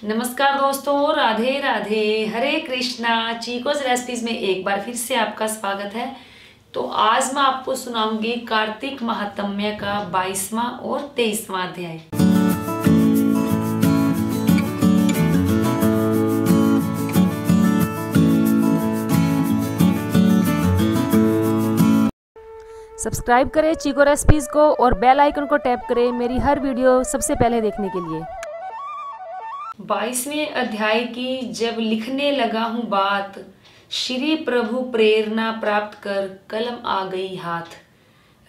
नमस्कार दोस्तों, राधे राधे, हरे कृष्णा। चीकोज रेसिपीज में एक बार फिर से आपका स्वागत है। तो आज मैं आपको सुनाऊंगी कार्तिक महात्म्य का 22वां और 23वां अध्याय। सब्सक्राइब करें चीको रेसिपीज को और बेल आइकन को टैप करें मेरी हर वीडियो सबसे पहले देखने के लिए। 22वें अध्याय की जब लिखने लगा हूँ बात, श्री प्रभु प्रेरणा प्राप्त कर कलम आ गई हाथ।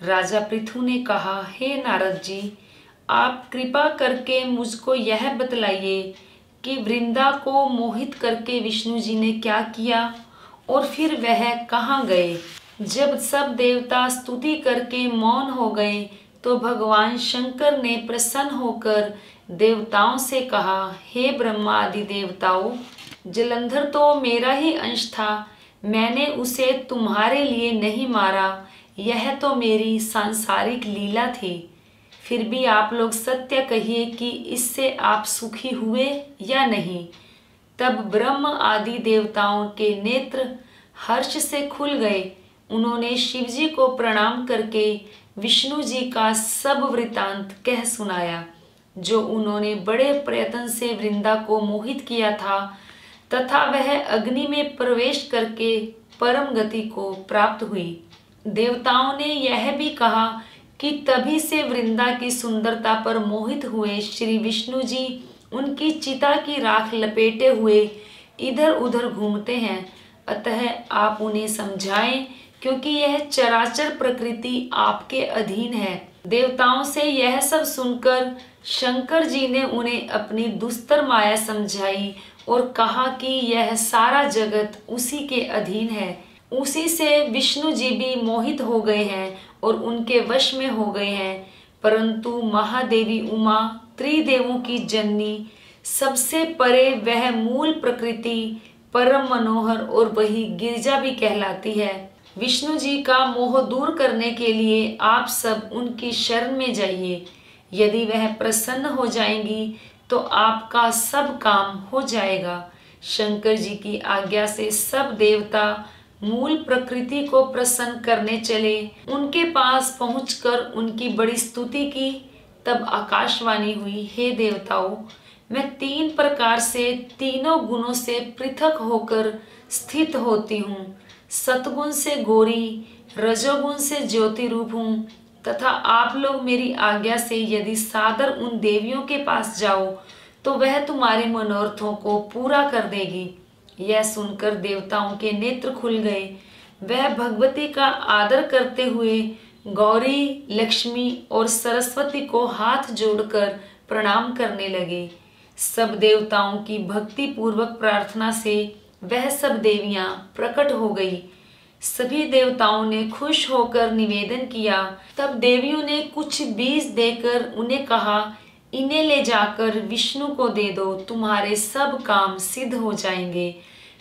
राजा पृथु ने कहा, हे नारद जी, आप कृपा करके मुझको यह बतलाइए कि वृंदा को मोहित करके विष्णु जी ने क्या किया और फिर वह कहाँ गए। जब सब देवता स्तुति करके मौन हो गए तो भगवान शंकर ने प्रसन्न होकर देवताओं से कहा, हे ब्रह्मा आदि देवताओं, जलंधर तो मेरा ही अंश था, मैंने उसे तुम्हारे लिए नहीं मारा, यह तो मेरी सांसारिक लीला थी। फिर भी आप लोग सत्य कहिए कि इससे आप सुखी हुए या नहीं। तब ब्रह्म आदि देवताओं के नेत्र हर्ष से खुल गए। उन्होंने शिव जी को प्रणाम करके विष्णु जी का सब वृतांत कह सुनाया, जो उन्होंने बड़े प्रयत्न से वृंदा को मोहित किया था तथा वह अग्नि में प्रवेश करके परम गति को प्राप्त हुई। देवताओं ने यह भी कहा कि तभी से वृंदा की सुंदरता पर मोहित हुए श्री विष्णु जी उनकी चिता की राख लपेटे हुए इधर उधर घूमते हैं। अतः आप उन्हें समझाएं, क्योंकि यह चराचर प्रकृति आपके अधीन है। देवताओं से यह सब सुनकर शंकर जी ने उन्हें अपनी दुस्तर माया समझाई और कहा कि यह सारा जगत उसी के अधीन है। उसी से विष्णु जी भी मोहित हो गए हैं और उनके वश में हो गए हैं। परंतु महादेवी उमा, त्रिदेवों की जननी, सबसे परे वह मूल प्रकृति परम मनोहर और वही गिरिजा भी कहलाती है। विष्णु जी का मोह दूर करने के लिए आप सब उनकी शरण में जाइए। यदि वह प्रसन्न हो जाएंगी तो आपका सब काम हो जाएगा। शंकर जी की आज्ञा से सब देवता मूल प्रकृति को प्रसन्न करने चले। उनके पास पहुंचकर उनकी बड़ी स्तुति की। तब आकाशवाणी हुई, हे देवताओं, मैं 3 प्रकार से तीनों गुणों से पृथक होकर स्थित होती हूँ। सतगुण से गौरी, रजोगुण से ज्योति रूप हूँ तथा आप लोग मेरी आज्ञा से यदि सादर उन देवियों के पास जाओ तो वह तुम्हारे मनोरथों को पूरा कर देगी। यह सुनकर देवताओं के नेत्र खुल गए। वह भगवती का आदर करते हुए गौरी, लक्ष्मी और सरस्वती को हाथ जोड़कर प्रणाम करने लगे। सब देवताओं की भक्ति पूर्वक प्रार्थना से वह सब देवियां प्रकट हो गई। सभी देवताओं ने खुश होकर निवेदन किया। तब देवियों ने कुछ बीज देकर उन्हें कहा, इन्हें ले जाकर विष्णु को दे दो, तुम्हारे सब काम सिद्ध हो जाएंगे।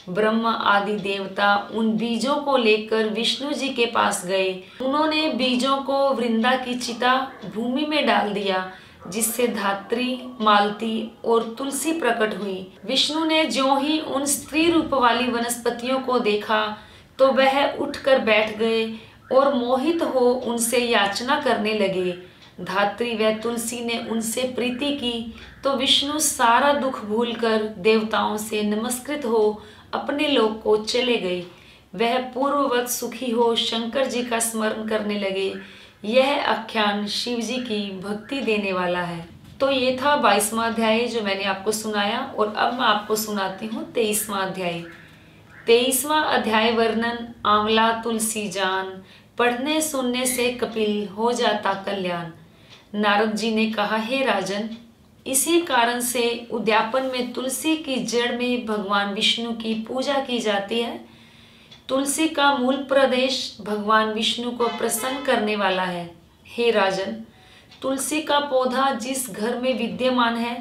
ब्रह्मा आदि देवता उन बीजों को लेकर विष्णु जी के पास गए। उन्होंने बीजों को वृंदा की चिता भूमि में डाल दिया, जिससे धात्री, मालती और तुलसी प्रकट हुई। विष्णु ने ज्यों ही उन स्त्री रूप वाली वनस्पतियों को देखा तो वह उठकर बैठ गए और मोहित हो उनसे याचना करने लगे। धात्री व तुलसी ने उनसे प्रीति की तो विष्णु सारा दुख भूलकर देवताओं से नमस्कृत हो अपने लोक को चले गए। वह पूर्ववत सुखी हो शंकर जी का स्मरण करने लगे। यह आख्यान शिव जी की भक्ति देने वाला है। तो ये था 22वां अध्याय जो मैंने आपको सुनाया। और अब मैं आपको सुनाती हूँ 23वां अध्याय। 23वां अध्याय वर्णन, आंवला तुलसी जान, पढ़ने सुनने से कपिल हो जाता कल्याण। नारद जी ने कहा, हे राजन, इसी कारण से उद्यापन में तुलसी की जड़ में भगवान विष्णु की पूजा की जाती है। तुलसी का मूल प्रदेश भगवान विष्णु को प्रसन्न करने वाला है। हे राजन, तुलसी का पौधा जिस घर में विद्यमान है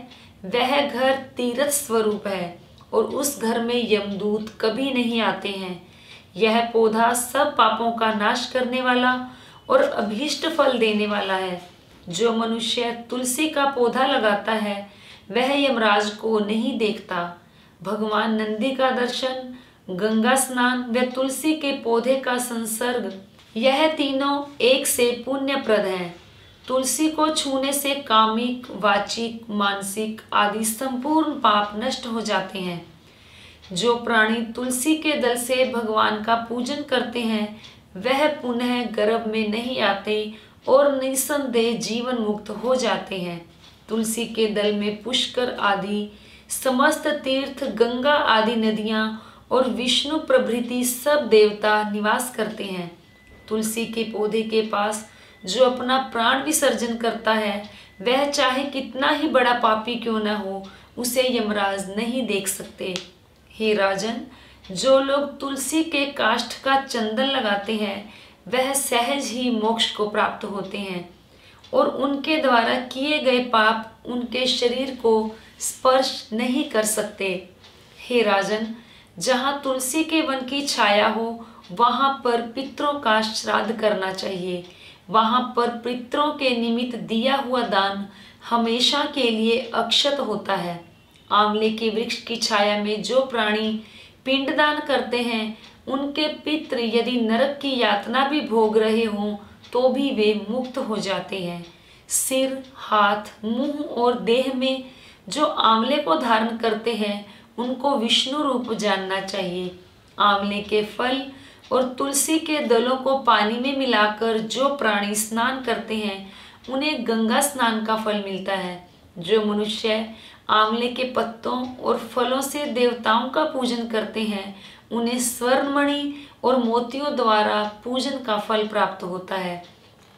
वह घर तीर्थ स्वरूप है और उस घर में यमदूत कभी नहीं आते हैं। यह पौधा सब पापों का नाश करने वाला और अभीष्ट फल देने वाला है। जो मनुष्य तुलसी का पौधा लगाता है वह यमराज को नहीं देखता। भगवान नंदी का दर्शन, गंगा स्नान व तुलसी के पौधे का संसर्ग, यह तीनों एक से पुण्यप्रद हैं। तुलसी को छूने से कामिक, वाचिक, मानसिक आदि संपूर्ण पाप नष्ट हो जाते हैं। जो प्राणी तुलसी के दल से भगवान का पूजन करते हैं वह पुनः गर्भ में नहीं आते और निसंदेह जीवन मुक्त हो जाते हैं। तुलसी के दल में पुष्कर आदि समस्त तीर्थ, गंगा आदि नदियां और विष्णु प्रभृति सब देवता निवास करते हैं। तुलसी के पौधे के पास जो अपना प्राण विसर्जन करता है वह चाहे कितना ही बड़ा पापी क्यों न हो, उसे यमराज नहीं देख सकते। हे राजन, जो लोग तुलसी के काष्ठ का चंदन लगाते हैं वह सहज ही मोक्ष को प्राप्त होते हैं और उनके द्वारा किए गए पाप उनके शरीर को स्पर्श नहीं कर सकते। हे राजन, जहाँ तुलसी के वन की छाया हो वहाँ पर पितरों का श्राद्ध करना चाहिए। वहाँ पर पितरों के निमित्त दिया हुआ दान हमेशा के लिए अक्षत होता है। आंवले के वृक्ष की छाया में जो प्राणी पिंडदान करते हैं उनके पितृ यदि नरक की यातना भी भोग रहे हों तो भी वे मुक्त हो जाते हैं। सिर, हाथ, मुंह और देह में जो आंवले को धारण करते हैं उनको विष्णु रूप जानना चाहिए। आंवले के फल और तुलसी के दलों को पानी में मिलाकर जो प्राणी स्नान करते हैं उन्हें गंगा स्नान का फल मिलता है। जो मनुष्य आंवले के पत्तों और फलों से देवताओं का पूजन करते हैं उन्हें स्वर्णमणि और मोतियों द्वारा पूजन का फल प्राप्त होता है।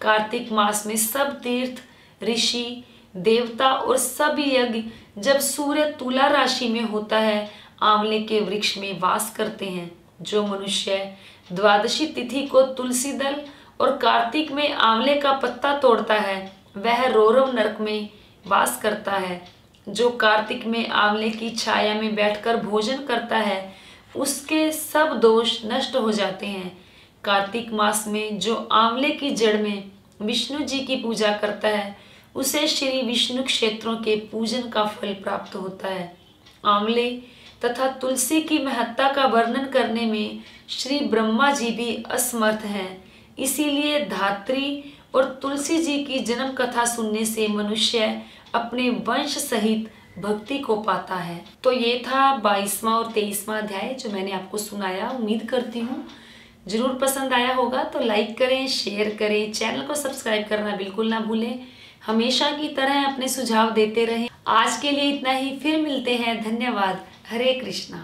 कार्तिक मास में सब तीर्थ, ऋषि, देवता और सब यज्ञ जब सूर्य तुला राशि में होता है आंवले के वृक्ष में वास करते हैं। जो मनुष्य द्वादशी तिथि को तुलसी दल और कार्तिक में आंवले का पत्ता तोड़ता है वह रौरव नरक में वास करता है। जो कार्तिक में आंवले की छाया में बैठकर भोजन करता है उसके सब दोष नष्ट हो जाते हैं। कार्तिक मास में जो आंवले की जड़ में विष्णु जी की पूजा करता है उसे श्री विष्णु क्षेत्रों के पूजन का फल प्राप्त होता है। आंवले तथा तुलसी की महत्ता का वर्णन करने में श्री ब्रह्मा जी भी असमर्थ हैं। इसीलिए धात्री और तुलसी जी की जन्म कथा सुनने से मनुष्य अपने वंश सहित भक्ति को पाता है। तो ये था 22वां और 23वां अध्याय जो मैंने आपको सुनाया। उम्मीद करती हूँ जरूर पसंद आया होगा। तो लाइक करें, शेयर करें, चैनल को सब्सक्राइब करना बिल्कुल ना भूलें। हमेशा की तरह अपने सुझाव देते रहें। आज के लिए इतना ही, फिर मिलते हैं। धन्यवाद। हरे कृष्णा।